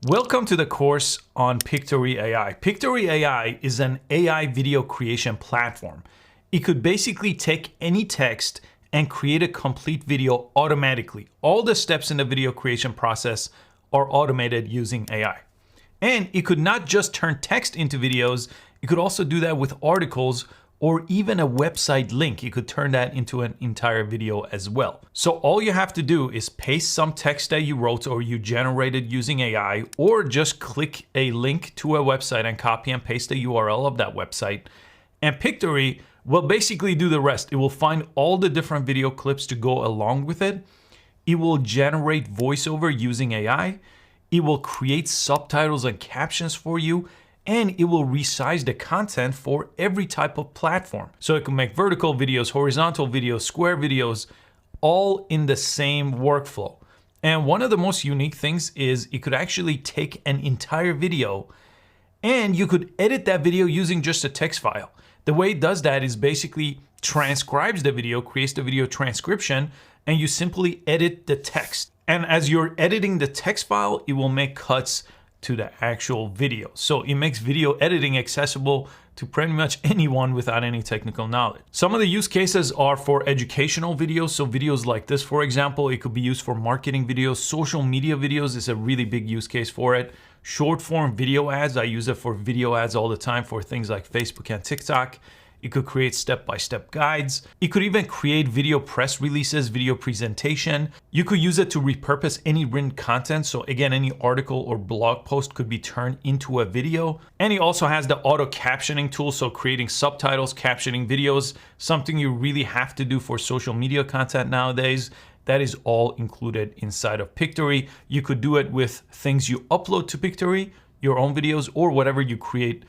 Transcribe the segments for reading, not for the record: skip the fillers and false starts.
Welcome to the course on Pictory AI. Pictory AI is an AI video creation platform. It could basically take any text and create a complete video automatically. All the steps in the video creation process are automated using AI. And it could not just turn text into videos, it could also do that with articles or even a website link. You could turn that into an entire video as well. So all you have to do is paste some text that you wrote or you generated using AI, or just click a link to a website and copy and paste the URL of that website. And Pictory will basically do the rest. It will find all the different video clips to go along with it. It will generate voiceover using AI. It will create subtitles and captions for you, and it will resize the content for every type of platform. So it can make vertical videos, horizontal videos, square videos, all in the same workflow. And one of the most unique things is it could actually take an entire video and you could edit that video using just a text file. The way it does that is basically transcribes the video, creates the video transcription, and you simply edit the text. And as you're editing the text file, it will make cuts to the actual video. So it makes video editing accessible to pretty much anyone without any technical knowledge. Some of the use cases are for educational videos. So videos like this, for example, it could be used for marketing videos. Social media videos is a really big use case for it. Short form video ads, I use it for video ads all the time for things like Facebook and TikTok. It could create step-by-step guides. It could even create video press releases, video presentation. You could use it to repurpose any written content. So again, any article or blog post could be turned into a video. And it also has the auto captioning tool. So creating subtitles, captioning videos, something you really have to do for social media content nowadays. That is all included inside of Pictory. You could do it with things you upload to Pictory, your own videos, or whatever you create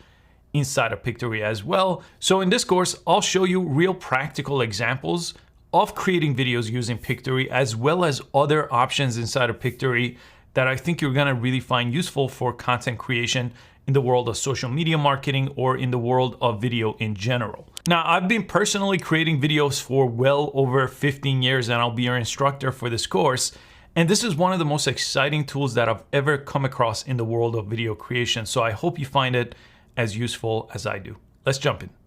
inside of Pictory as well. So in this course, I'll show you real practical examples of creating videos using Pictory, as well as other options inside of Pictory that I think you're gonna really find useful for content creation in the world of social media marketing or in the world of video in general. Now, I've been personally creating videos for well over 15 years, and I'll be your instructor for this course. And this is one of the most exciting tools that I've ever come across in the world of video creation. So I hope you find it as useful as I do. Let's jump in.